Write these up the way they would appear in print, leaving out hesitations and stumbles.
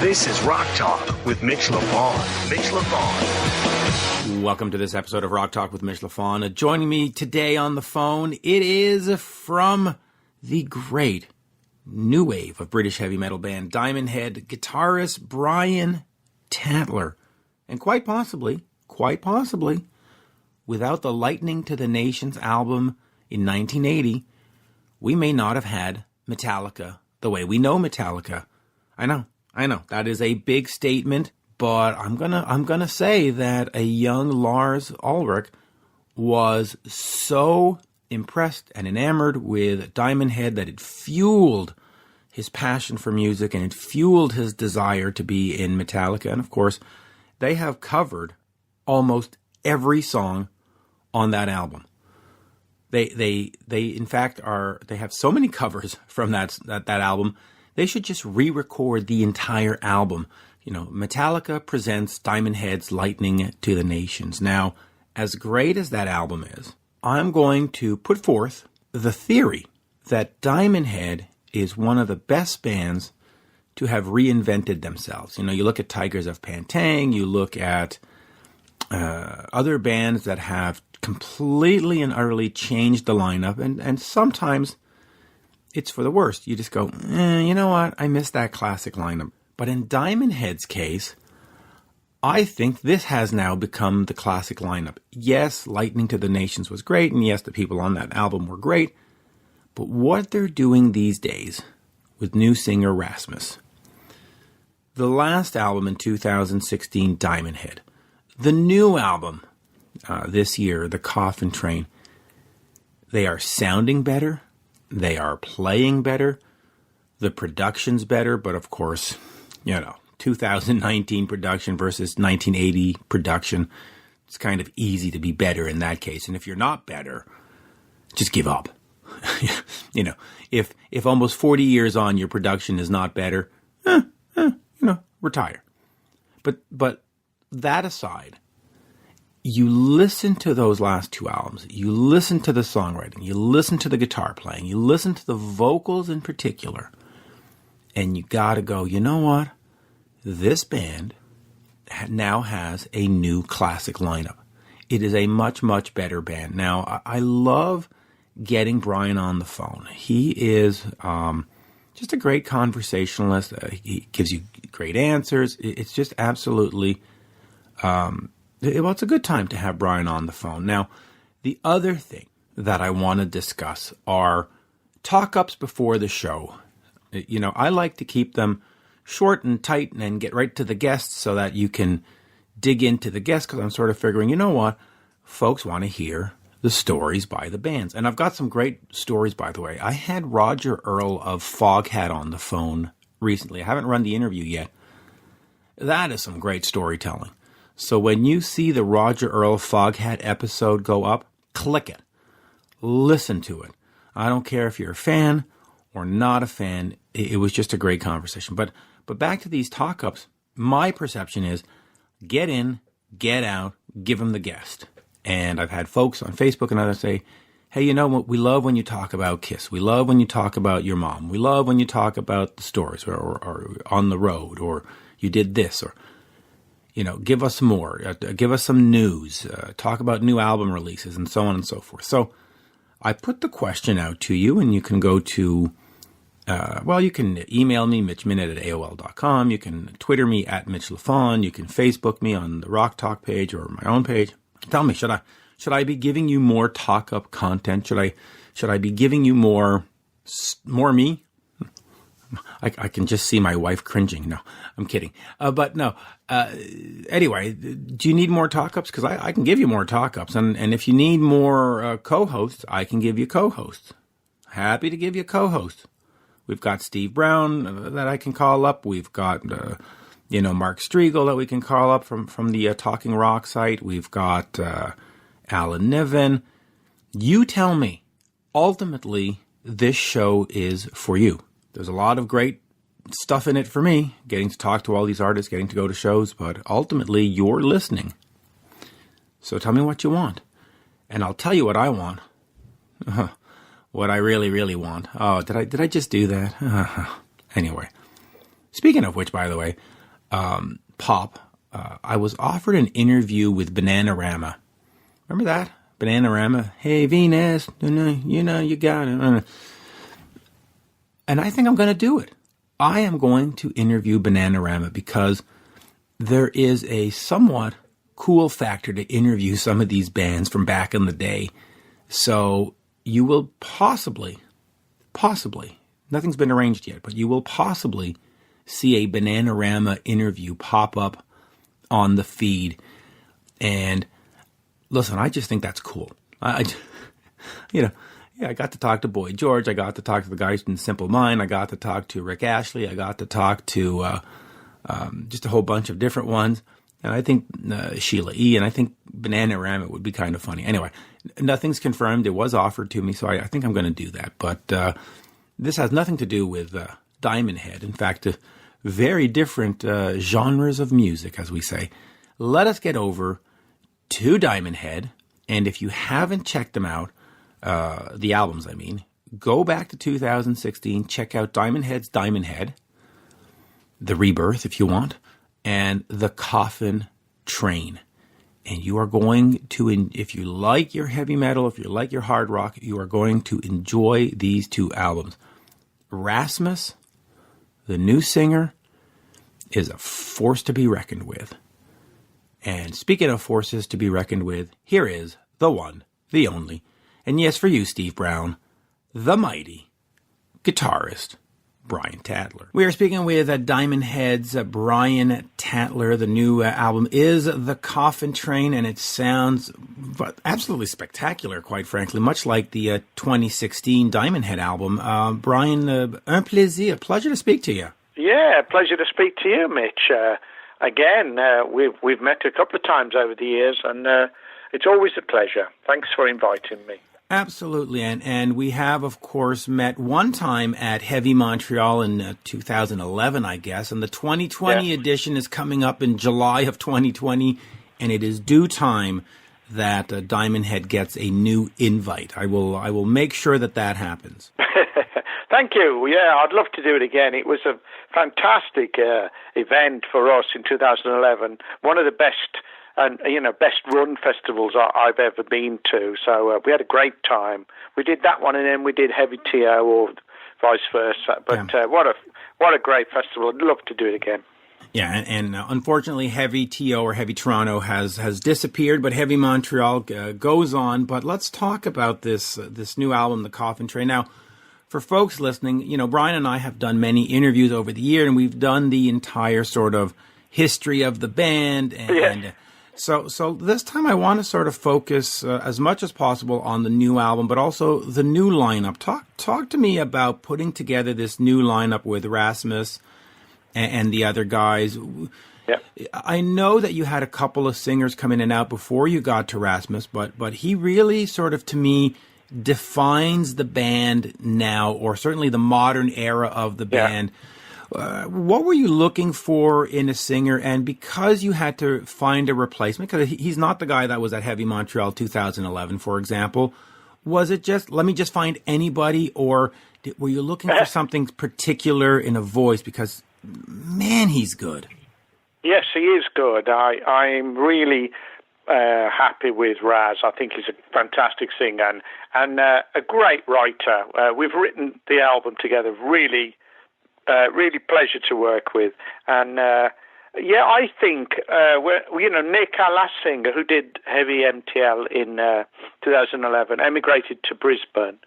This is Rock Talk with Mitch Lafon. Mitch Lafon. Welcome to this episode of Rock Talk with Mitch Lafon. Joining me today on the phone, it is from the great new wave of British heavy metal band Diamond Head, guitarist Brian Tatler. And quite possibly, without the Lightning to the Nations album in 1980, we may not have had Metallica the way we know Metallica. I know. That is a big statement, but I'm gonna say that a young Lars Ulrich was so impressed and enamored with Diamond Head that it fueled his passion for music and it fueled his desire to be in Metallica. And of course, they have covered almost every song on that album. They in fact they have so many covers from that album. They should just re-record the entire album. You know, Metallica presents Diamond Head's Lightning to the Nations. Now, as great as that album is, I'm going to put forth the theory that Diamond Head is one of the best bands to have reinvented themselves. You know, you look at Tigers of Pantang, you look at other bands that have completely and utterly changed the lineup, and sometimes it's for the worst. You just go, you know what? I miss that classic lineup. But in Diamond Head's case, I think this has now become the classic lineup. Yes, Lightning to the Nations was great, and yes, the people on that album were great. But what they're doing these days with new singer Rasmus, the last album in 2016, Diamond Head, the new album this year, the Coffin Train, they are sounding better. They are playing better. The production's better, but of course, 2019 production versus 1980 production, it's kind of easy to be better in that case. And if you're not better, just give up. If almost 40 years on your production is not better, retire. But that aside, you listen to those last two albums, you listen to the songwriting, you listen to the guitar playing, you listen to the vocals in particular, and you gotta go, you know what? This band now has a new classic lineup. It is a much, much better band. Now, I love getting Brian on the phone. He is just a great conversationalist. He gives you great answers. It's just absolutely... it's a good time to have Brian on the phone. Now, the other thing that I want to discuss are talk-ups before the show. I like to keep them short and tight and get right to the guests so that you can dig into the guests, because I'm sort of figuring, you know what? Folks want to hear the stories by the bands. And I've got some great stories, by the way. I had Roger Earl of Foghat on the phone recently. I haven't run the interview yet. That is some great storytelling. So when you see the Roger Earl Foghat episode go up, click it. Listen to it. I don't care if you're a fan or not a fan. It was just a great conversation. But back to these talk-ups, my perception is get in, get out, give them the guest. And I've had folks on Facebook and others say, hey, you know what? We love when you talk about Kiss. We love when you talk about your mom. We love when you talk about the stories or on the road, or you did this, or... give us more, give us some news, talk about new album releases, and so on and so forth. So I put the question out to you, and you can go to, you can email me, mitchminute@aol.com. You can Twitter me @MitchLafon. You can Facebook me on the Rock Talk page or my own page. Tell me, should I be giving you more talk-up content? Should I be giving you more me? I can just see my wife cringing. No, I'm kidding. But no. Anyway, do you need more talk-ups? Because I can give you more talk-ups. And if you need more co-hosts, I can give you co-hosts. Happy to give you co-hosts. We've got Steve Brown that I can call up. We've got, Mark Striegel that we can call up from the Talking Rock site. We've got Alan Niven. You tell me. Ultimately, this show is for you. There's a lot of great stuff in it for me, getting to talk to all these artists, getting to go to shows, but ultimately you're listening. So tell me what you want, and I'll tell you what I want. What I really, really want. Oh, did I just do that? Anyway, Speaking of which, by the way, Pop, I was offered an interview with Bananarama. Remember that? Bananarama? Hey, Venus, you got it. And I think I'm going to do it. I am going to interview Bananarama because there is a somewhat cool factor to interview some of these bands from back in the day. So you will possibly, nothing's been arranged yet, but you will possibly see a Bananarama interview pop up on the feed. And listen, I just think that's cool. I got to talk to Boy George. I got to talk to the guys in Simple Mind. I got to talk to Rick Ashley. I got to talk to just a whole bunch of different ones. And I think Sheila E. And I think Bananarama would be kind of funny. Anyway, nothing's confirmed. It was offered to me, so I think I'm going to do that. But this has nothing to do with Diamond Head. In fact, very different genres of music, as we say. Let us get over to Diamond Head. And if you haven't checked them out, the albums, I mean, go back to 2016, check out Diamond Head's Diamond Head, The Rebirth, if you want, and The Coffin Train. And you are going to, if you like your heavy metal, if you like your hard rock, you are going to enjoy these two albums. Rasmus, the new singer, is a force to be reckoned with. And speaking of forces to be reckoned with, here is the one, the only, and yes, for you, Steve Brown, the mighty guitarist, Brian Tatler. We are speaking with Diamond Head's Brian Tatler. The new album is The Coffin Train, and it sounds absolutely spectacular, quite frankly, much like the 2016 Diamond Head album. Brian, un plaisir, pleasure to speak to you. Yeah, pleasure to speak to you, Mitch. Again, we've met a couple of times over the years, and it's always a pleasure. Thanks for inviting me. Absolutely, and we have, of course, met one time at Heavy Montreal in 2011, I guess, and the 2020 edition is coming up in July of 2020, and it is due time that Diamond Head gets a new invite. I will make sure that happens. Thank you. Yeah, I'd love to do it again. It was a fantastic event for us in 2011, one of the best run festivals I've ever been to. So we had a great time. We did that one, and then we did Heavy TO or vice versa. But what a great festival! I'd love to do it again. Yeah, and unfortunately, Heavy TO or Heavy Toronto has disappeared, but Heavy Montreal goes on. But let's talk about this new album, The Coffin Train. Now, for folks listening, Brian and I have done many interviews over the year, and we've done the entire sort of history of the band and. So this time I want to sort of focus as much as possible on the new album, but also the new lineup. Talk to me about putting together this new lineup with Rasmus and the other guys. Yep. I know that you had a couple of singers come in and out before you got to Rasmus, but he really sort of, to me, defines the band now, or certainly the modern era of the band. What were you looking for in a singer? And because you had to find a replacement, because he's not the guy that was at Heavy Montreal 2011, for example, was it just, let me just find anybody, or were you looking for something particular in a voice? Because, man, he's good. Yes, he is good. I'm really happy with Raz. I think he's a fantastic singer and a great writer. We've written the album together, really pleasure to work with. And, I think, Nick, our last singer, who did Heavy MTL in 2011, emigrated to Brisbane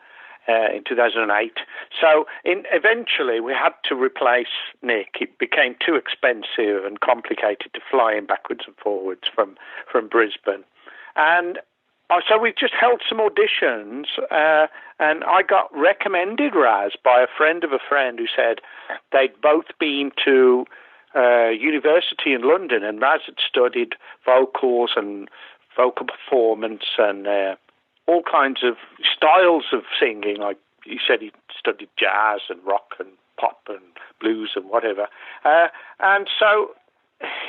in 2008. So eventually we had to replace Nick. It became too expensive and complicated to fly him backwards and forwards from Brisbane. And so we just held some auditions, and I got recommended Raz by a friend of a friend who said they'd both been to university in London, and Raz had studied vocals and vocal performance and all kinds of styles of singing. Like he said, he studied jazz and rock and pop and blues and whatever. And so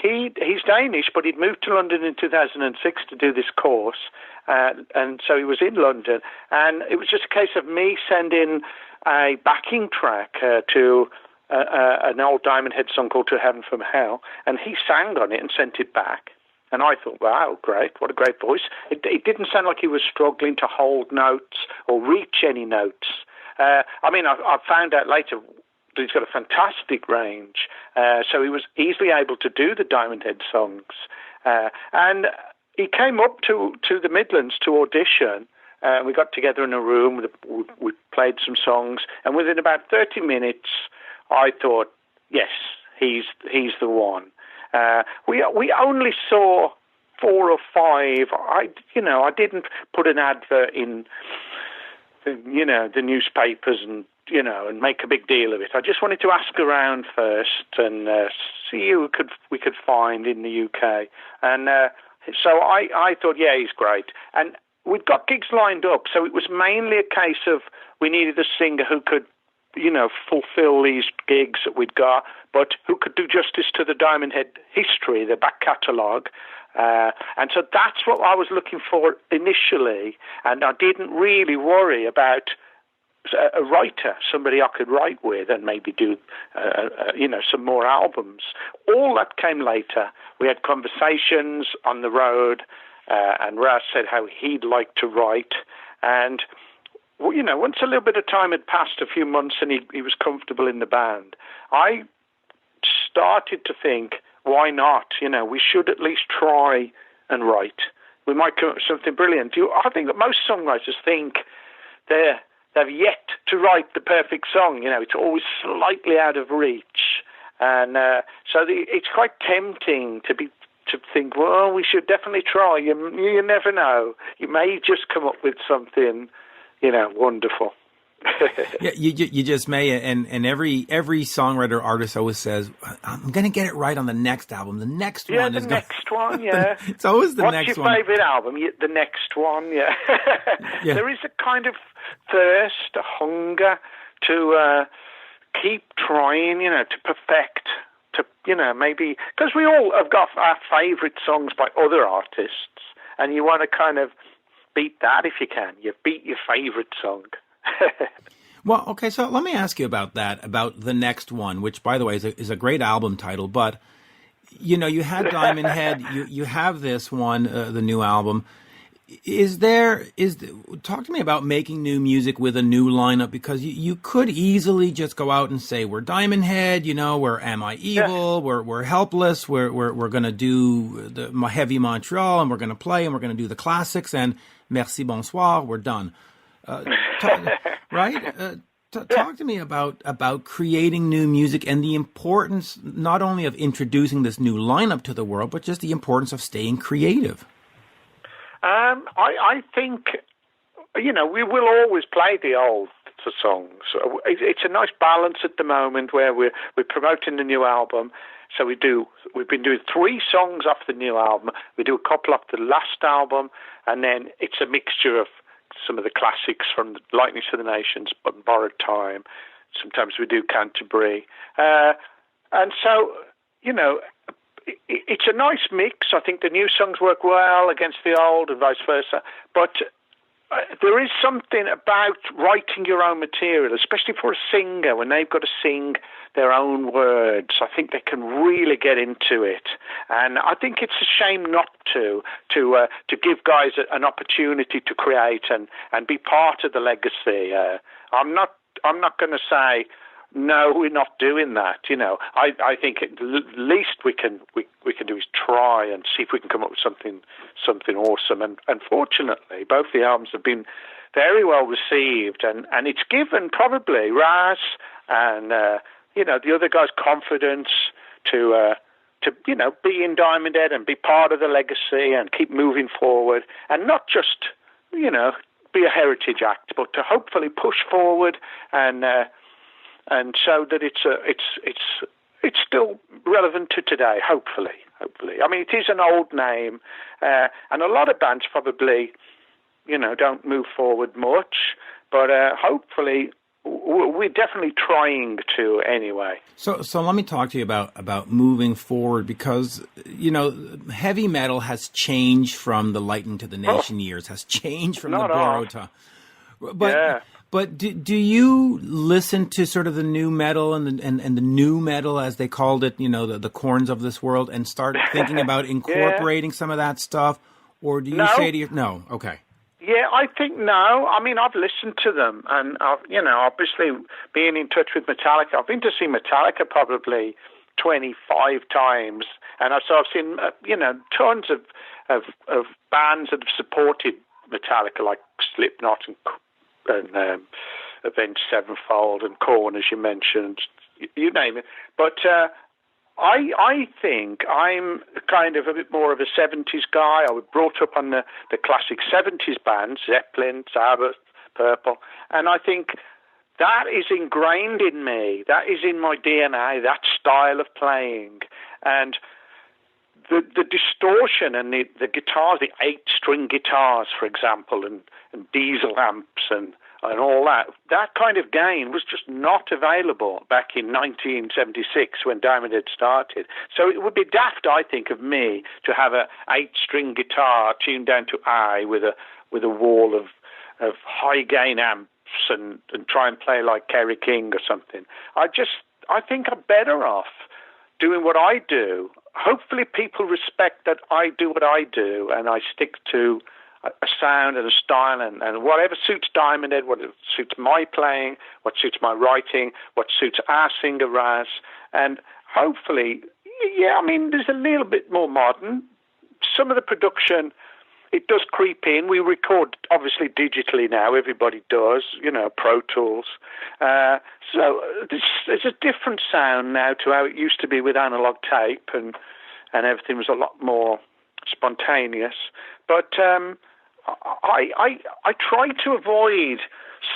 he's Danish, but he'd moved to London in 2006 to do this course. And so he was in London, and it was just a case of me sending a backing track to an old Diamond Head song called To Heaven from Hell, and he sang on it and sent it back. And I thought, wow, great, what a great voice. It didn't sound like he was struggling to hold notes or reach any notes. I found out later that he's got a fantastic range, so he was easily able to do the Diamond Head songs. And he came up to the Midlands to audition. We got together in a room, we played some songs, and within about 30 minutes, I thought, yes, he's the one. We only saw 4 or 5. I didn't put an advert in, the newspapers and make a big deal of it. I just wanted to ask around first and see who we could find in the UK. And so I thought, yeah, he's great. And we'd got gigs lined up, so it was mainly a case of we needed a singer who could, fulfill these gigs that we'd got, but who could do justice to the Diamond Head history, the back catalogue. And so that's what I was looking for initially, and I didn't really worry about a writer, somebody I could write with and maybe do, some more albums. All that came later. We had conversations on the road, and Ras said how he'd like to write, and once a little bit of time had passed, a few months, and he was comfortable in the band, I started to think, why not? We should at least try and write. We might come up with something brilliant. I think that most songwriters think they've yet to write the perfect song. It's always slightly out of reach. And so it's quite tempting to think, well, we should definitely try. You never know. You may just come up with something wonderful. Yeah, you just may, and every songwriter artist always says, "I'm going to get it right on the next album. The next one the is next one. Yeah, it's always the What's next one." What's your favorite album? The next one. Yeah. Yeah. There is a kind of thirst, a hunger to keep trying. To perfect. To maybe because we all have got our favorite songs by other artists, and you want to kind of beat that if you can. You beat your favorite song. Well, okay, so let me ask you about that, about the next one, which, by the way, is a great album title. But, you had Diamond Head, you have this one, the new album. Talk to me about making new music with a new lineup, because you could easily just go out and say, we're Diamond Head, we're Am I Evil, yeah. we're Helpless, we're going to do the Heavy Montreal, and we're going to play, and we're going to do the classics, and Merci, Bonsoir, we're done. Right? Talk to me about creating new music and the importance not only of introducing this new lineup to the world, but just the importance of staying creative. I think, we will always play the old songs. It's a nice balance at the moment where we're promoting the new album. So we've been doing 3 songs off the new album. We do a couple off the last album, and then it's a mixture of some of the classics from Lightning to the Nations, but Borrowed Time. Sometimes we do Canterbury. And so, it's a nice mix. I think the new songs work well against the old and vice versa. But there is something about writing your own material, especially for a singer, when they've got to sing their own words. I think they can really get into it. And I think it's a shame not to give guys an opportunity to create and be part of the legacy. I'm not going to say, no, we're not doing that. I think the least we can do is try and see if we can come up with something awesome. And fortunately, both the albums have been very well received, and it's given probably Ras and the other guys confidence to be in Diamond Head and be part of the legacy and keep moving forward, and not just be a heritage act, but to hopefully push forward and show that it's still relevant to today. Hopefully. I mean, it is an old name, and a lot of bands probably don't move forward much, but hopefully we're definitely trying to anyway. So let me talk to you about moving forward, because heavy metal has changed from the Lightning to the Nation years, has changed from the Borrowed Time. But But do you listen to sort of the new metal and the new metal, as they called it, the corns of this world, and start thinking about incorporating some of that stuff? Or do you say to your... No, okay. Yeah, I think no. I mean, I've listened to them, and I've, obviously being in touch with Metallica, I've been to see Metallica probably 25 times, and I've seen tons of bands that have supported Metallica, like Slipknot and Avenged Sevenfold and Korn, as you mentioned, you name it. But I think I'm kind of a bit more of a 70s guy. I was brought up on the classic 70s bands, Zeppelin, Sabbath, Purple, and I think that is ingrained in me. That is in my DNA, that style of playing. And the distortion and the guitars, the 8-string guitars, for example, and diesel amps and all that kind of gain was just not available back in 1976 when Diamond Head started. So it would be daft, I think, of me to have a 8-string guitar tuned down to I with a wall of high gain amps and try and play like Kerry King or something. I think I'm better off doing what I do. Hopefully people respect that I do what I do and I stick to a sound and a style and whatever suits Diamond Head, what suits my playing, what suits my writing, what suits our singer Raz. And hopefully, there's a little bit more modern. Some of the production, it does creep in. We record, obviously, digitally now. Everybody does, Pro Tools. So there's a different sound now to how it used to be with analog tape, and everything was a lot more spontaneous. But I try to avoid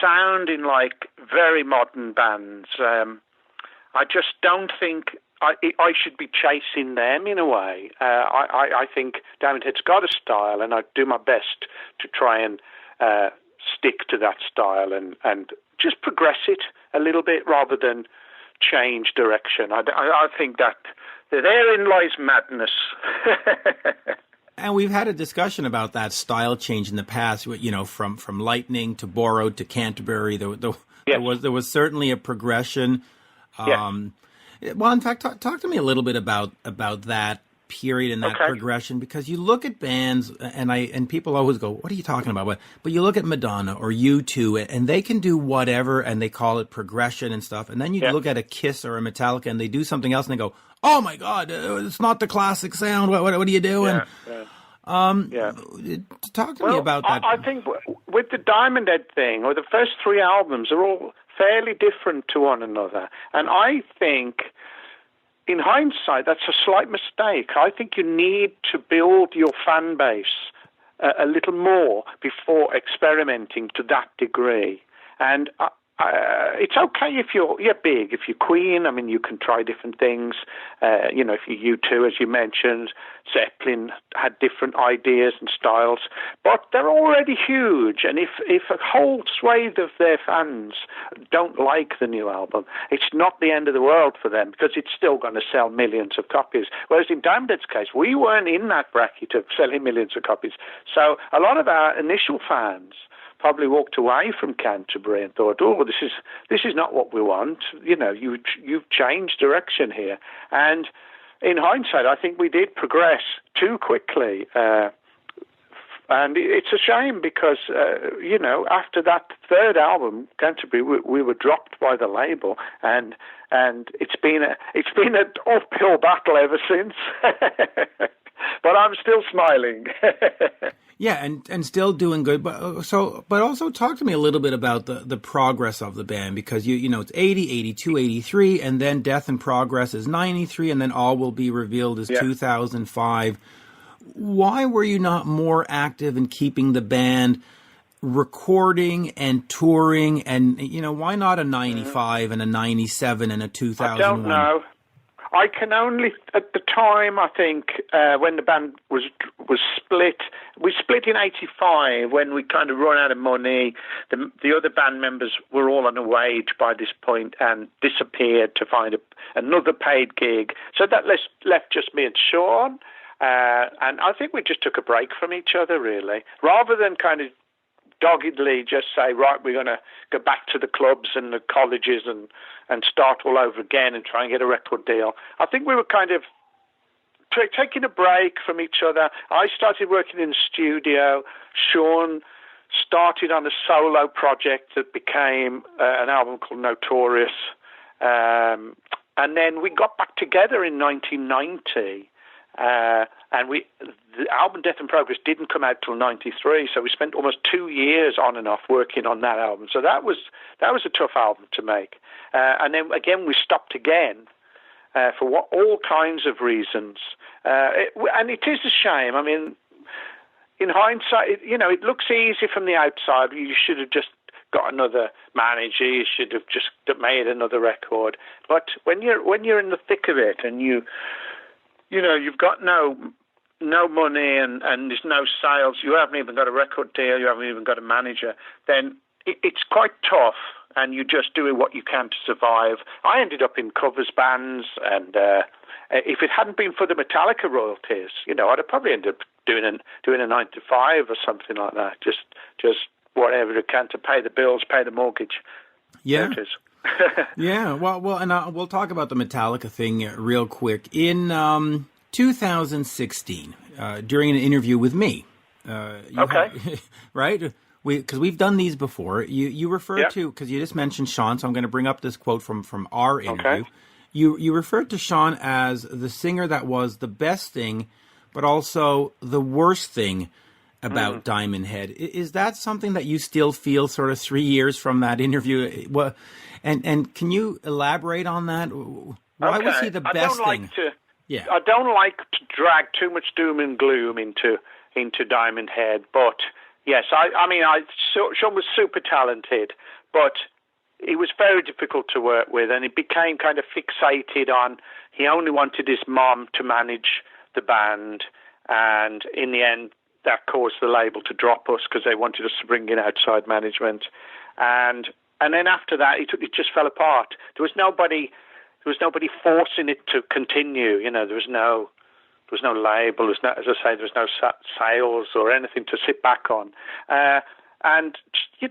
sounding like very modern bands. I just don't think I should be chasing them in a way. I think Diamond Head's got a style, and I do my best to try and stick to that style and just progress it a little bit rather than change direction. I think that therein lies madness. And we've had a discussion about that style change in the past, from Lightning to Borrowed to Canterbury. There was certainly a progression. Well, in fact, talk to me a little bit about that period and that progression, because you look at bands and people always go, "What are you talking about?" But you look at Madonna or U2, and they can do whatever, and they call it progression and stuff. And then you look at a Kiss or a Metallica, and they do something else, and they go, "Oh my God, it's not the classic sound. What are you doing?" Talk to me about that. I think with the Diamond Head thing, or the first 3 albums, are all fairly different to one another. And I think, in hindsight, that's a slight mistake. I think you need to build your fan base a little more before experimenting to that degree. And it's okay if you're big. If you're Queen, you can try different things. If you're U2, as you mentioned, Zeppelin had different ideas and styles. But they're already huge. And if a whole swathe of their fans don't like the new album, it's not the end of the world for them, because it's still going to sell millions of copies. Whereas in Diamond Head's case, we weren't in that bracket of selling millions of copies. So a lot of our initial fans probably walked away from Canterbury and thought, "Oh, this is not what we want. You've changed direction here." And in hindsight, I think we did progress too quickly, and it's a shame because after that third album, Canterbury, we were dropped by the label, and it's been an uphill battle ever since. But I'm still smiling. Yeah, and still doing good. But also talk to me a little bit about the progress of the band, because it's 80, 82, 83, and then Death and Progress is 93, and then All Will Be Revealed is 2005. Why were you not more active in keeping the band recording and touring? And why not a 95 and a 97 and a 2001? I don't know. I can only, at the time, I think, when the band was split, we split in 85 when we kind of run out of money. The other band members were all on a wage by this point and disappeared to find another paid gig. So that left just me and Sean. And I think we just took a break from each other, really. Rather than kind of doggedly just say, right, we're going to go back to the clubs and the colleges and start all over again and try and get a record deal. I think we were kind of taking a break from each other. I started working in the studio. Sean started on a solo project that became an album called Notorious. And then we got back together in 1990. And the album Death in Progress didn't come out till 93, so we spent almost 2 years on and off working on that album. So that was a tough album to make. And then again we stopped again for all kinds of reasons. And it is a shame. I mean, in hindsight, it looks easy from the outside. You should have just got another manager. You should have just made another record. But when you're in the thick of it and you've got no money and there's no sales, you haven't even got a record deal, you haven't even got a manager, then it's quite tough, and you're just doing what you can to survive. I ended up in covers bands, and if it hadn't been for the Metallica royalties, I'd have probably ended up doing a 9 to 5 or something like that, just whatever I can to pay the bills, pay the mortgage. Yeah. Yeah, well, and we'll talk about the Metallica thing real quick. In 2016, during an interview with me, right? Because we've done these before. You referred to, because you just mentioned Sean, so I'm going to bring up this quote from our interview. Okay. You referred to Sean as the singer that was the best thing, but also the worst thing about Diamond Head. Is that something that you still feel sort of 3 years from that interview? And can you elaborate on that? Why was he the best thing? I don't like to drag too much doom and gloom into Diamond Head, but yes, Sean was super talented, but he was very difficult to work with, and he became kind of fixated on, he only wanted his mom to manage the band, and in the end, that caused the label to drop us because they wanted us to bring in outside management. And then after that, it just fell apart. There was nobody forcing it to continue. There was no label. There was no, as I say, there was no sales or anything to sit back on. And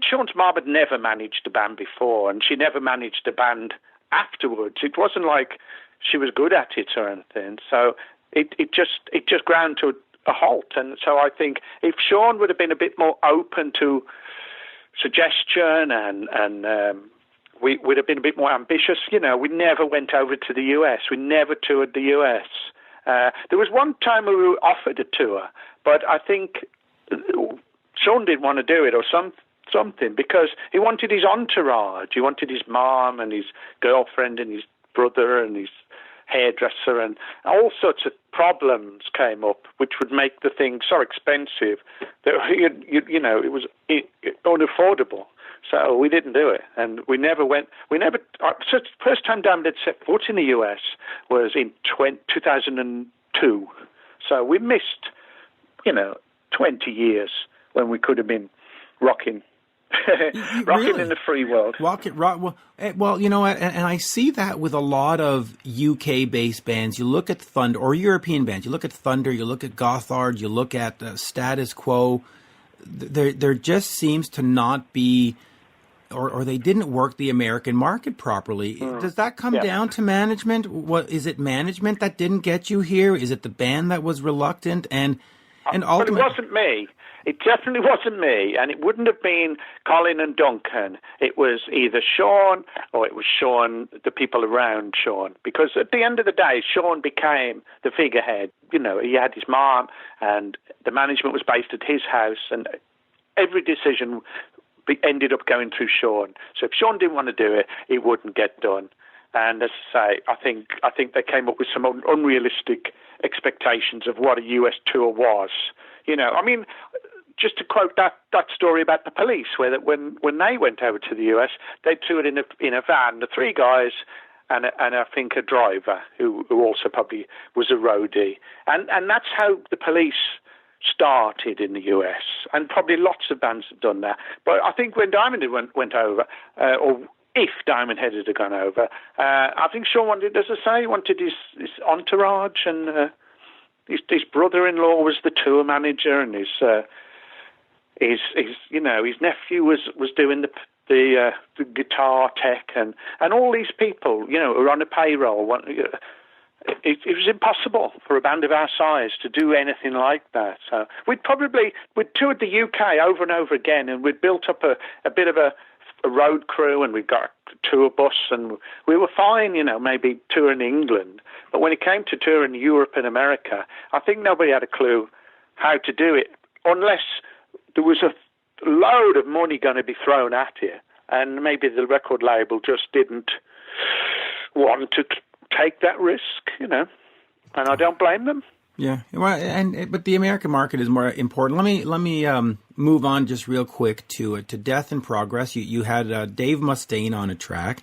Sean's mom had never managed a band before, and she never managed a band afterwards. It wasn't like she was good at it or anything. So it just ground to a halt. And so I think if Sean would have been a bit more open to suggestion and we would have been a bit more ambitious. We never went over to the US. We never toured the US. There was one time we were offered a tour, but I think Sean didn't want to do it or something because he wanted his entourage. He wanted his mom and his girlfriend and his brother and his hairdresser, and all sorts of problems came up which would make the thing so expensive that it was unaffordable. So we didn't do it, and we never went. So the first time Diamond had set foot in the US was in 2002. So we missed 20 years when we could have been rocking Rocking in the free world. Well, you know what? And I see that with a lot of UK-based bands. You look at Thunder, or European bands. You look at Thunder, you look at Gothard, you look at Status Quo. There just seems to not be, or they didn't work the American market properly. Does that come down to management? What is it? Management that didn't get you here? Is it the band that was reluctant? And ultimately, but it wasn't me. It definitely wasn't me, and it wouldn't have been Colin and Duncan. It was either Sean or it was Sean, the people around Sean. Because at the end of the day, Sean became the figurehead. You know, he had his mom, and the management was based at his house, and every decision ended up going through Sean. So if Sean didn't want to do it, it wouldn't get done. And as I say, I think they came up with some unrealistic expectations of what a US tour was. You know, I mean, just to quote that story about the Police, where when they went over to the US, they toured in a van, the three guys and I think a driver who also probably was a roadie, and that's how the Police started in the US, and probably lots of bands have done that. But I think when Diamond Head went over, or if Diamond Head had gone over, I think Sean wanted, as I say, wanted his entourage, and his brother-in-law was the tour manager, and his nephew was doing the guitar tech and all these people, who are on a payroll. It was impossible for a band of our size to do anything like that. So we'd toured the UK over and over again, and we'd built up a bit of a road crew, and we got a tour bus, and we were fine, maybe touring England. But when it came to touring Europe and America, I think nobody had a clue how to do it, unless there was a load of money going to be thrown at you, and maybe the record label just didn't want to take that risk, and I don't blame them. Yeah, well, but the American market is more important. Let me move on just real quick to Death in Progress. You had Dave Mustaine on a track,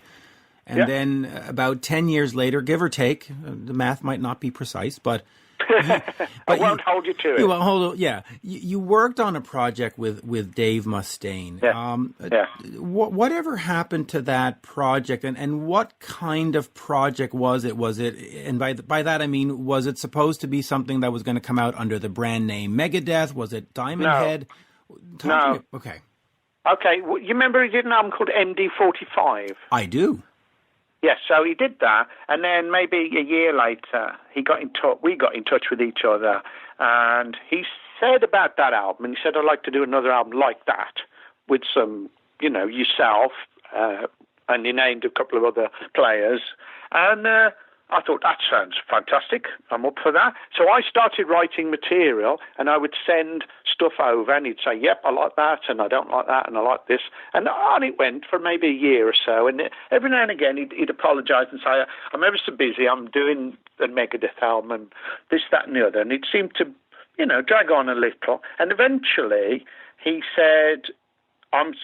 and then about 10 years later, give or take, the math might not be precise, but I won't hold you to it. You won't hold. Yeah, you worked on a project with Dave Mustaine. Yeah. Whatever happened to that project, and what kind of project was it? Was it, and by that I mean, was it supposed to be something that was going to come out under the brand name Megadeth? Was it Diamond Head? No. Okay. Okay. Well, you remember he did an album called MD45? I do. Yes, so he did that, and then maybe a year later, we got in touch with each other, and he said about that album, and he said, I'd like to do another album like that, with some, yourself, and he named a couple of other players, and I thought, that sounds fantastic, I'm up for that. So I started writing material, and I would send stuff over, and he'd say, yep, I like that, and I don't like that, and I like this. And on it went for maybe a year or so, and every now and again he'd apologise and say, I'm ever so busy, I'm doing the Megadeth album, and this, that, and the other. And it seemed to, drag on a little. And eventually he said, I'm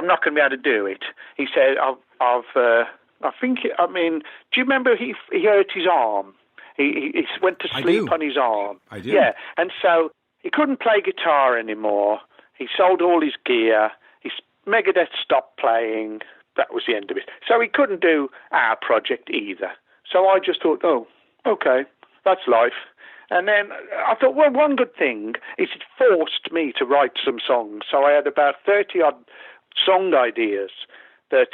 not going to be able to do it. He said, do you remember he hurt his arm? He went to sleep on his arm. I do. Yeah, and so he couldn't play guitar anymore. He sold all his gear. Megadeth stopped playing. That was the end of it. So he couldn't do our project either. So I just thought, oh, okay, that's life. And then I thought, well, one good thing is it forced me to write some songs. So I had about 30-odd song ideas that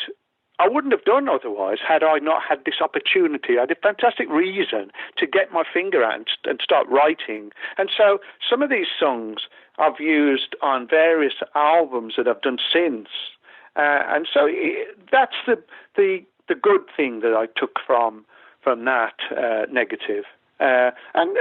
I wouldn't have done otherwise had I not had this opportunity. I had a fantastic reason to get my finger out and start writing. And so some of these songs I've used on various albums that I've done since. And so that's the good thing that I took from that negative. And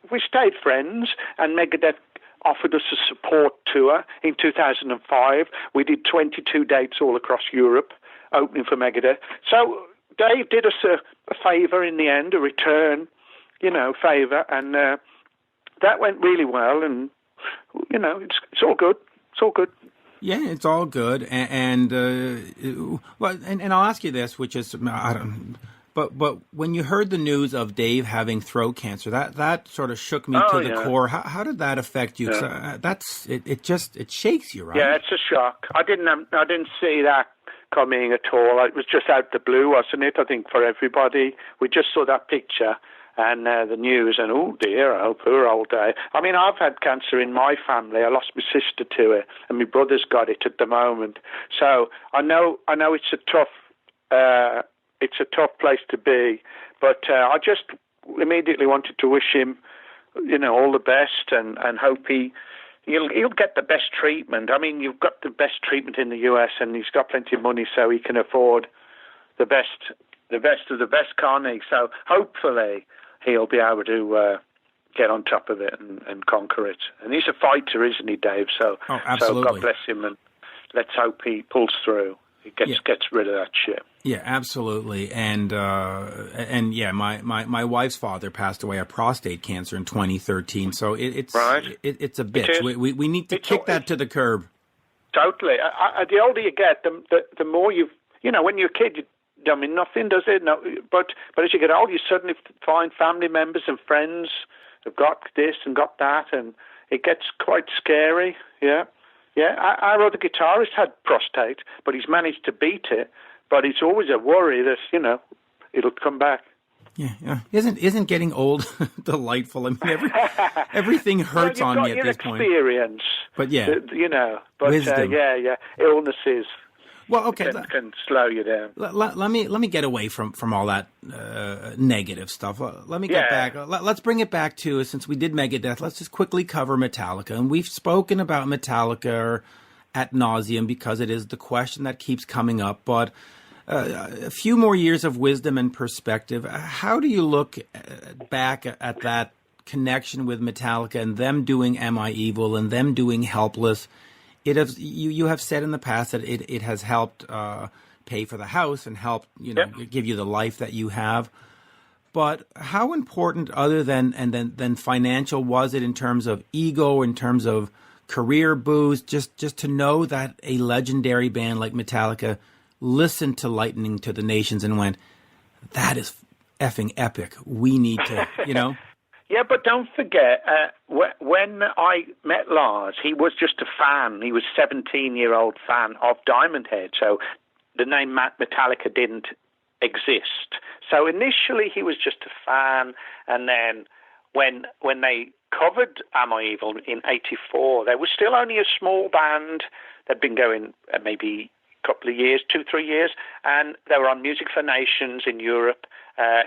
we stayed friends, and Megadeth offered us a support tour in 2005. We did 22 dates all across Europe, opening for Megadeth. So Dave did us a favour in the end, a return, favour, and that went really well. And it's all good. It's all good. Yeah, it's all good. And I'll ask you this, which is But when you heard the news of Dave having throat cancer, that sort of shook me to the core. How did that affect you? Yeah. It shakes you, right? Yeah, it's a shock. I didn't see that coming at all. It was just out the blue, wasn't it? I think for everybody, we just saw that picture and the news, and oh dear, oh poor old Dave. I mean, I've had cancer in my family. I lost my sister to it, and my brother's got it at the moment. So I know it's a tough. It's a tough place to be, but I just immediately wanted to wish him, all the best, and hope he'll get the best treatment. I mean, you've got the best treatment in the US, and he's got plenty of money, so he can afford the best of the best, can't he? So hopefully he'll be able to get on top of it and conquer it. And he's a fighter, isn't he, Dave? So God bless him, and let's hope he pulls through. He gets rid of that shit. Yeah, absolutely. And yeah, my wife's father passed away of prostate cancer in 2013. So it's a bitch. We need to kick that to the curb. Totally. The older you get, the more when you're a kid, I mean, nothing does it. No, but as you get older, you suddenly find family members and friends have got this and got that, and it gets quite scary. Yeah. Yeah, our other guitarist had prostate, but he's managed to beat it. But it's always a worry that, it'll come back. Yeah. Isn't getting old delightful? I mean, everything hurts on me at this point. Experience, but wisdom. Illnesses. Well, okay, can slow you down. Let me get away from all that negative stuff. Let me get back. Let's bring it back to, since we did Megadeth, let's just quickly cover Metallica. And we've spoken about Metallica ad nauseum because it is the question that keeps coming up. But a few more years of wisdom and perspective. How do you look back at that connection with Metallica and them doing Am I Evil and them doing Helpless? You have said in the past that it has helped pay for the house and helped give you the life that you have. But how important, other than financial, was it in terms of ego, in terms of career boost, just to know that a legendary band like Metallica listened to Lightning to the Nations and went, that is effing epic. We need to, Yeah, but don't forget, when I met Lars, he was just a fan. He was a 17-year-old fan of Diamond Head, so the name Metallica didn't exist. So initially he was just a fan, and then when they covered Am I Evil in '84, they were still only a small band. They'd been going maybe a couple of years, 2-3 years, and they were on Music for Nations in Europe.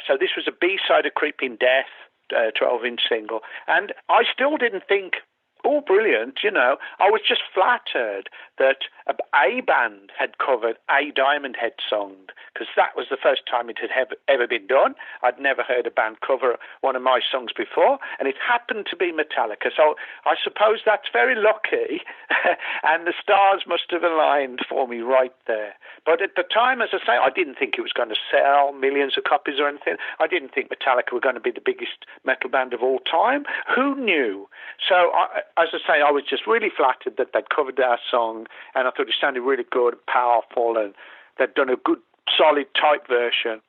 So this was a B-side of Creeping Death, 12-inch single, and I still didn't think, oh, brilliant, I was just flattered that a band had covered a Diamond Head song, because that was the first time it had ever been done. I'd never heard a band cover one of my songs before, and it happened to be Metallica, so I suppose that's very lucky, and the stars must have aligned for me right there. But at the time, as I say, I didn't think it was going to sell millions of copies or anything. I didn't think Metallica were going to be the biggest metal band of all time. Who knew? So, as I say, I was just really flattered that they'd covered our song, and I thought it sounded really good, powerful, and they'd done a good, solid, tight version.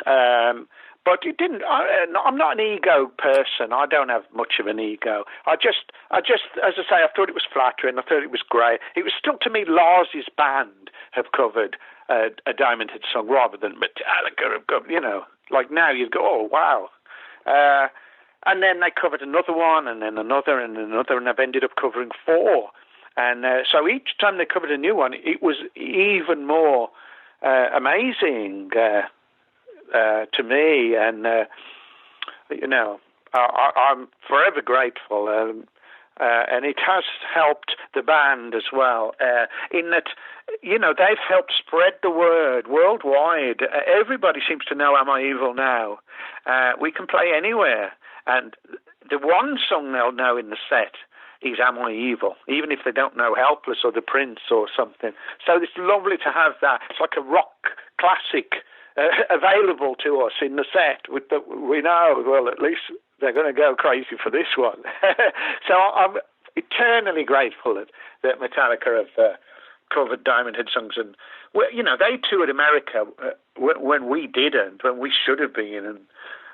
But it didn't. I'm not an ego person. I don't have much of an ego. I just, as I say, I thought it was flattering. I thought it was great. It was still, to me, Lars's band have covered a Diamond Head song rather than Metallica have covered. Like now you go, oh wow. And then they covered another one, and then another, and another, and they've ended up covering 4. And so each time they covered a new one, it was even more amazing to me. And, I'm forever grateful. And it has helped the band as well, in that, they've helped spread the word worldwide. Everybody seems to know Am I Evil now. We can play anywhere. And the one song they'll know in the set is Am I Evil, even if they don't know Helpless or The Prince or something. So it's lovely to have that. It's like a rock classic available to us in the set. We know, well, at least they're going to go crazy for this one. So I'm eternally grateful that Metallica have covered Diamond Head songs. And, they toured America when we didn't, when we should have been,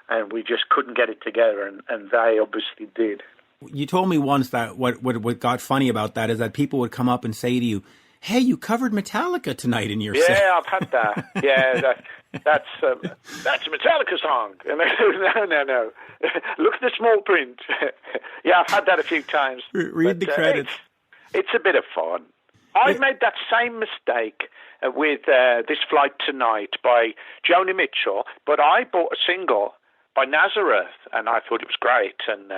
and we just couldn't get it together, and they obviously did. You told me once that what got funny about that is that people would come up and say to you, hey, you covered Metallica tonight in your set. Yeah, I've had that. Yeah, that's a Metallica song. No. Look at the small print. Yeah, I've had that a few times. Read the credits. It's a bit of fun. I made that same mistake with This Flight Tonight by Joni Mitchell, but I bought a single by Nazareth, and I thought it was great, and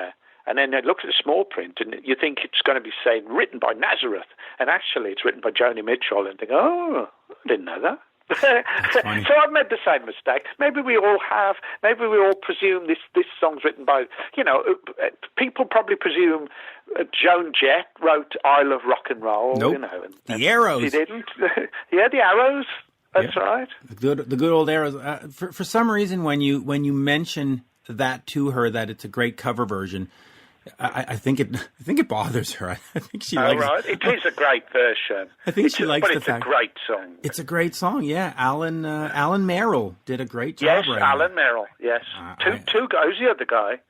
then I looked at the small print, and you think it's going to be saying written by Nazareth, and actually it's written by Joni Mitchell, and think, oh, I didn't know that. So I've made the same mistake. Maybe we all have. Maybe we all presume this song's written by, people probably presume Joan Jett wrote I Love Rock and Roll. Nope. And the Arrows. She didn't. Yeah, the Arrows. That's right. The good old Arrows. For some reason, when you mention that to her, that it's a great cover version, I think it bothers her. I think she likes. Right, it is a great version. I think she likes the fact. But it's a great song. It's a great song. Yeah, Alan Merrill did a great job. Yes, Alan Merrill. Yes, two guys. Who's the other guy?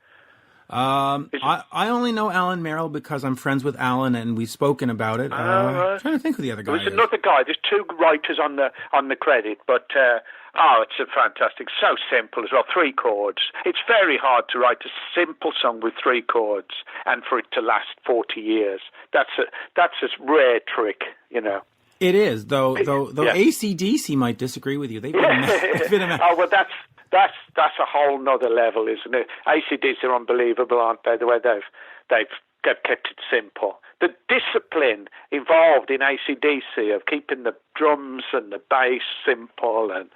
I only know Alan Merrill because I'm friends with Alan and we've spoken about it. I'm trying to think who the other guy is. There's another guy. There's two writers on the credit, but it's a fantastic. So simple as well. 3 chords. It's very hard to write a simple song with 3 chords and for it to last 40 years. That's a rare trick, you know. It is, though AC/DC might disagree with you. They've been oh, well, that's a whole nother level, isn't it? AC/DC are unbelievable, aren't they? The way they've kept it simple. The discipline involved in AC/DC of keeping the drums and the bass simple and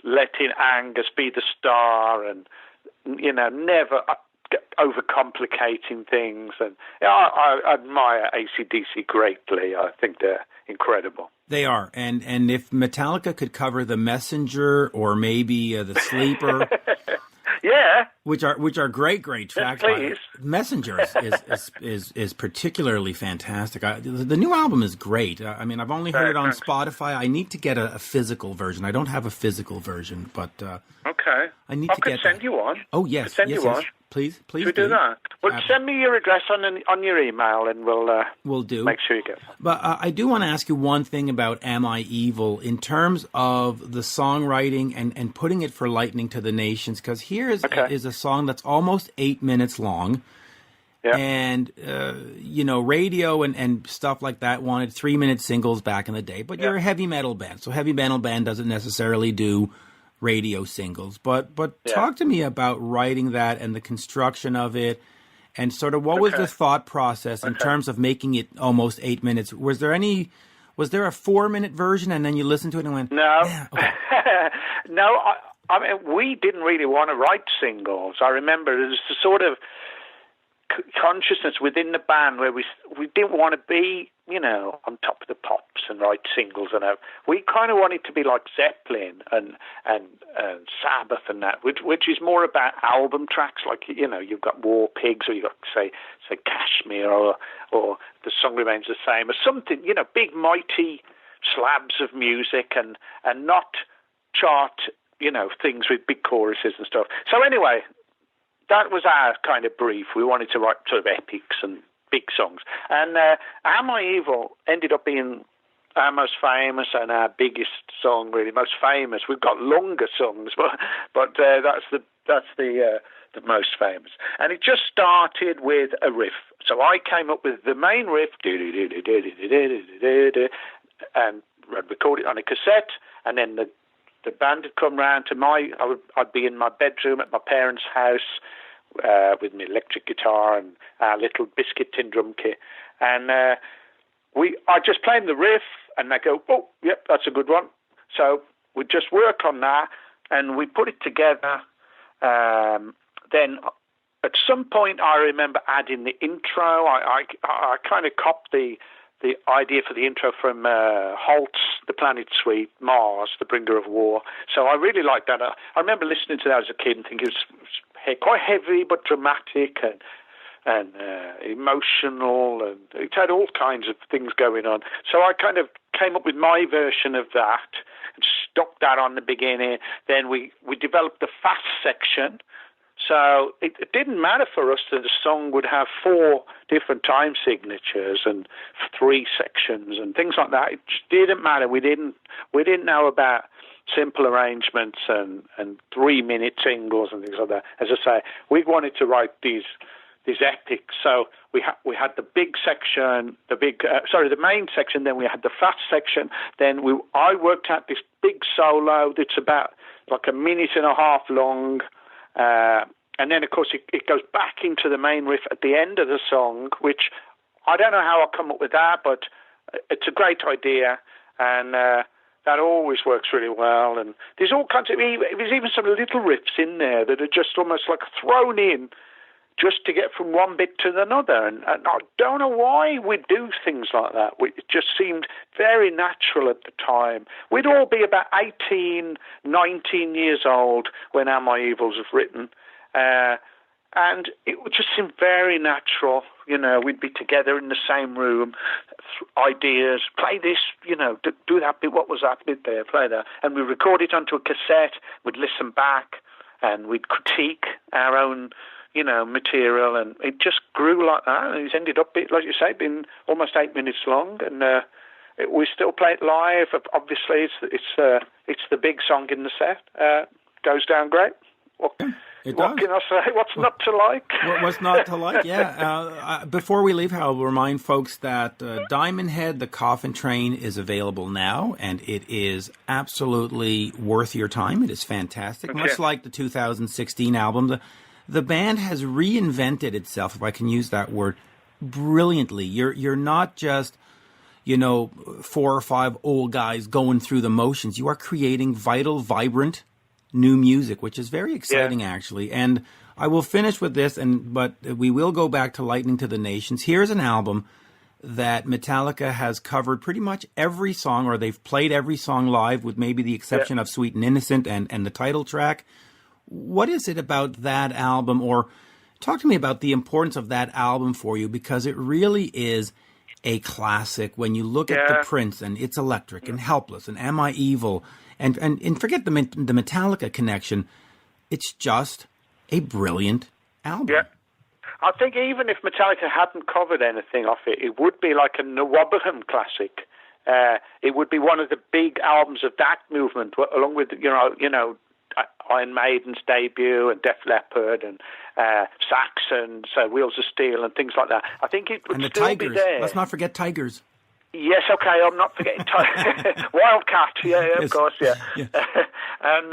letting Angus be the star and, you know, never overcomplicating things. And I admire AC/DC greatly. I think they're incredible. They are, and if Metallica could cover The Messenger or maybe The Sleeper, yeah, which are great tracks. Please. Messenger is particularly fantastic. The new album is great. I mean, I've only heard it on Spotify. I need to get a physical version. I don't have a physical version, but okay, I need to get. I could send you one. Oh yes, send you one. Please do that. Well, send me your address on your email, and we'll do. Make sure you get it. But I do want to ask you one thing about Am I Evil in terms of the songwriting and putting it for Lightning to the Nations, because here is a song that's almost 8 minutes long. Yep. And, radio and stuff like that wanted 3-minute singles back in the day, but you're a heavy metal band. So heavy metal band doesn't necessarily do radio singles, but talk to me about writing that and the construction of it, and sort of what was the thought process in terms of making it almost 8 minutes. Was there a 4-minute version and then you listened to it and went, no, yeah, okay. No, I mean, we didn't really want to write singles. I remember there was a sort of consciousness within the band where we didn't want to be, you know, on top of the pops and write singles and that. We kind of wanted to be like Zeppelin and Sabbath and that, which is more about album tracks, like, you know, you've got War Pigs, or you've got say Kashmir, or The Song Remains the Same, or something, you know, big mighty slabs of music and not chart, you know, things with big choruses and stuff. So anyway, that was our kind of brief. We wanted to write sort of epics and big songs. And Am I Evil ended up being our most famous and our biggest song, really, most famous. We've got longer songs, but that's the most famous. And it just started with a riff. So I came up with the main riff, and I'd record it on a cassette, and then the band had come round to I'd be in my bedroom at my parents' house with my electric guitar and our little biscuit tin drum kit, and I just played the riff, and they go, oh, yep, that's a good one. So we just work on that, and we put it together. Then at some point, I remember adding the intro. I kind of copped the idea for the intro from Holt's The Planet Suite, Mars, The Bringer of War. So I really liked that. I remember listening to that as a kid and thinking it was quite heavy but dramatic and emotional, and it had all kinds of things going on. So I kind of came up with my version of that and stuck that on the beginning. Then we developed the fast section. So it didn't matter for us that the song would have 4 different time signatures and 3 sections and things like that. It just didn't matter. We didn't know about simple arrangements and 3-minute singles and things like that. As I say, we wanted to write these epics. So we had the big section, the main section. Then we had the fast section. Then I worked out this big solo that's about like 1.5 minutes long. And then, of course, it goes back into the main riff at the end of the song, which I don't know how I come up with that, but it's a great idea, and that always works really well. And there's all kinds of, there's even some little riffs in there that are just almost like thrown in just to get from one bit to another. And I don't know why we do things like that. It just seemed very natural at the time. We'd all be about 18, 19 years old when Am I Evils was written. And it would just seem very natural. You know, we'd be together in the same room, ideas, play this, you know, do that bit, what was that bit there, play that. And we'd record it onto a cassette, we'd listen back, and we'd critique our own material, and it just grew like that, and it's ended up, like you say, being almost 8 minutes long, and we still play it live. Obviously, it's the big song in the set. Goes down great. What can I say? What's not to like? What's not to like? Yeah. Before we leave, I'll remind folks that Diamond Head, the Coffin Train, is available now, and it is absolutely worth your time. It is fantastic, much like the 2016 album. The band has reinvented itself, if I can use that word, brilliantly. You're not just 4 or 5 old guys going through the motions. You are creating vital, vibrant new music, which is very exciting, actually. And I will finish with this, but we will go back to Lightning to the Nations. Here's an album that Metallica has covered pretty much every song, or they've played every song live, with maybe the exception of Sweet and Innocent and the title track. What is it about that album, or talk to me about the importance of that album for you, because it really is a classic when you look at the Prince and It's Electric and Helpless and Am I Evil, and forget the Metallica connection. It's just a brilliant album. Yeah. I think even if Metallica hadn't covered anything off it, it would be like a Nawabaham classic. It would be one of the big albums of that movement, along with Iron Maiden's debut and Def Leppard and Saxon's Wheels of Steel and things like that. I think it would and the still Tigers. be there. Let's not forget Tigers. Yes, okay, I'm not forgetting Wildcat, of course, yeah. And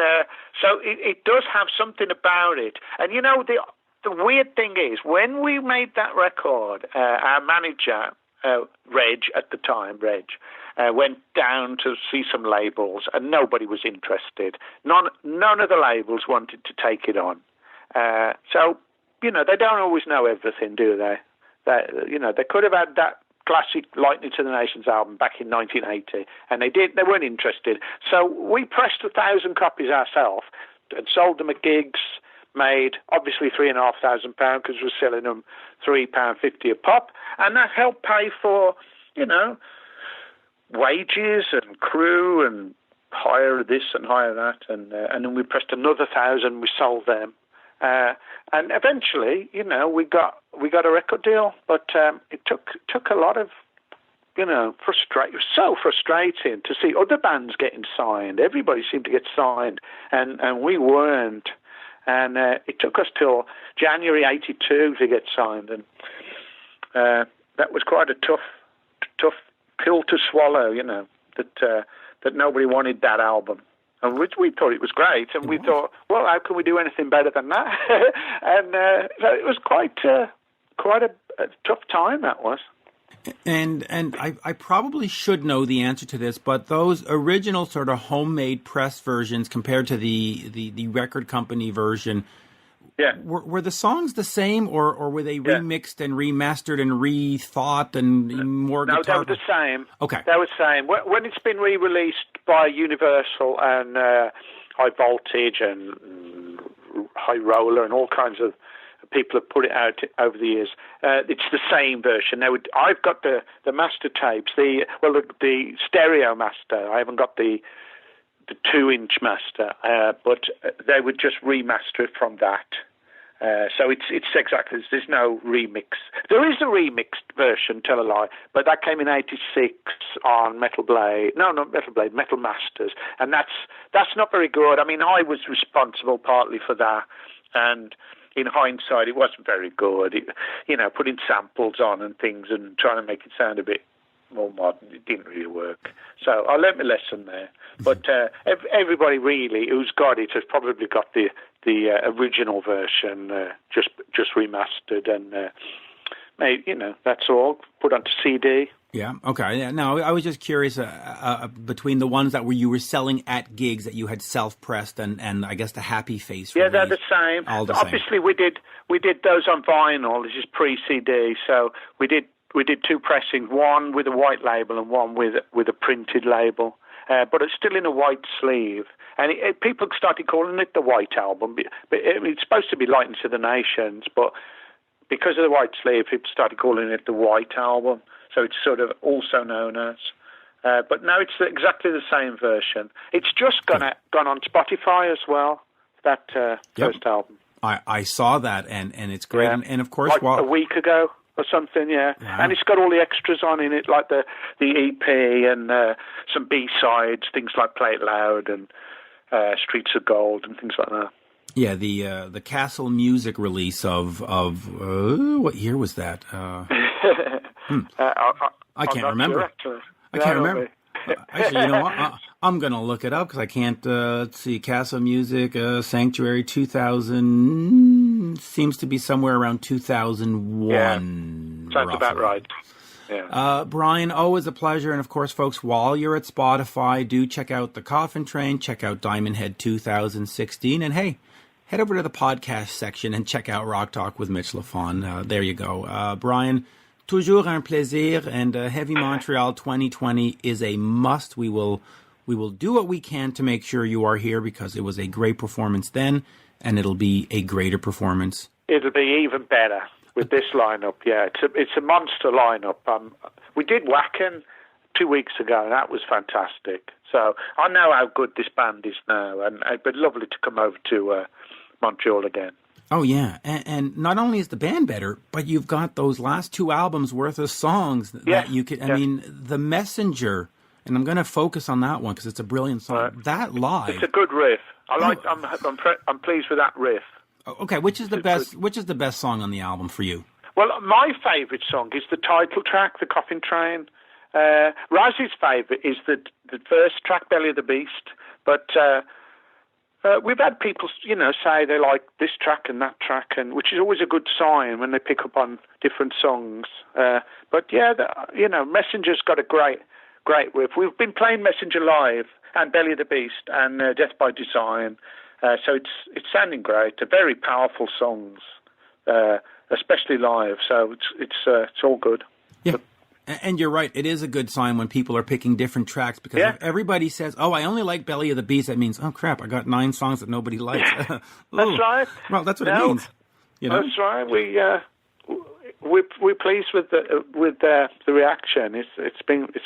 so it does have something about it. And the weird thing is, when we made that record, our manager, Reg, at the time, went down to see some labels, and nobody was interested. None of the labels wanted to take it on. So, they don't always know everything, do they? They could have had that classic Lightning to the Nations album back in 1980, and they weren't interested. So we pressed 1,000 copies ourselves and sold them at gigs, made obviously £3,500 because we're selling them £3.50 a pop, and that helped pay for, wages and crew and hire this and hire that, and then we pressed another 1,000. We sold them, and eventually, we got a record deal. But it took a lot of, it was so frustrating to see other bands getting signed. Everybody seemed to get signed, and we weren't. And it took us till January '82 to get signed, and that was quite a tough pill to swallow, that nobody wanted that album. And we thought it was great, and we thought, well, how can we do anything better than that? And so it was quite a tough time, that was. And I probably should know the answer to this, but those original sort of homemade press versions compared to the record company version, were the songs the same, or were they remixed and remastered and rethought and more guitar? No, they were the same. Okay. They were the same. When it's been re-released by Universal and High Voltage and High Roller and all kinds of people have put it out over the years, it's the same version. I've got the master tapes, the stereo master. I haven't got the 2-inch master, but they would just remaster it from that. So it's exactly, there's no remix. There is a remixed version, tell a lie, but that came in '86 on Metal Masters, and that's not very good. I mean, I was responsible partly for that, and in hindsight, it wasn't very good. Putting samples on and things and trying to make it sound a bit more modern, it didn't really work. So I learned my lesson there. But everybody really who's got it has probably got the original version, just remastered and made. That's all put onto CD. Yeah. Okay. Yeah. No, I was just curious between the ones that you were selling at gigs that you had self-pressed and I guess the Happy Face. Yeah, they're the same. All the Obviously, same. we did those on vinyl. This is pre-CD, so we did 2 pressings, one with a white label and one with a printed label, but it's still in a white sleeve. And people started calling it the White Album, but it's supposed to be Lightning to the Nations, but because of the white sleeve, people started calling it the White Album. So it's sort of also known as. But no, it's exactly the same version. It's just gone on Spotify as well, that first album. I saw that, and it's great. Yeah. And of course, like a week ago or something, yeah. And it's got all the extras on in it, like the EP and some B-sides, things like Play It Loud and Streets of Gold and things like that. Yeah, the Castle Music release of what year was that? I can't remember. I can't remember. Actually, you know what? I'm going to look it up because I can't. Let's see. Castle Music Sanctuary 2000 seems to be somewhere around 2001. Yeah, sounds roughly. about right. Yeah. Brian, always a pleasure. And of course, folks, while you're at Spotify, do check out the Coffin Train, check out Diamond Head 2016, and hey, head over to the podcast section and check out Rock Talk with Mitch Lafon. There you go. Brian, toujours un plaisir, and Heavy Montreal 2020 is a must. We will do what we can to make sure you are here because it was a great performance then, and it'll be a greater performance. It'll be even better with this lineup. Yeah, it's a monster lineup. We did Wacken 2 weeks ago, and that was fantastic. So I know how good this band is now, and it'd be lovely to come over to Montreal again. Oh, yeah. And not only is the band better, but you've got those last 2 albums worth of songs that you could. I mean, The Messenger, and I'm going to focus on that one because it's a brilliant song. Right. That live. It's a good riff. I'm pleased with that riff. Okay, which is the best? Which is the best song on the album for you? Well, my favourite song is the title track, The Coffin Train. Raz's favourite is the first track, Belly of the Beast. But we've had people, say they like this track and that track, and which is always a good sign when they pick up on different songs. But yeah, Messenger's got a great riff. We've been playing Messenger live and Belly of the Beast and Death by Design, so it's sounding great. They're very powerful songs, especially live. So it's all good. Yeah. And you're right. It is a good sign when people are picking different tracks because if everybody says, "Oh, I only like Belly of the Beast," that means, "Oh crap, I got 9 songs that nobody likes." That's right. Well, that's what it means. That's right. We're pleased with the reaction. It's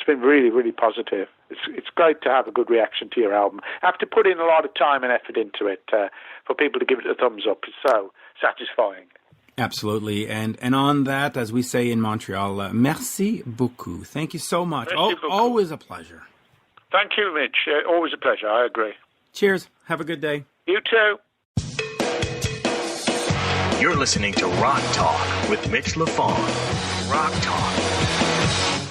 been really, really positive. It's great to have a good reaction to your album. I have to put in a lot of time and effort into it for people to give it a thumbs up. It's so satisfying. Absolutely. And on that, as we say in Montreal, merci beaucoup. Thank you so much. Always a pleasure. Thank you, Mitch. Always a pleasure. I agree. Cheers. Have a good day. You too. You're listening to Rock Talk with Mitch Lafon. Rock Talk.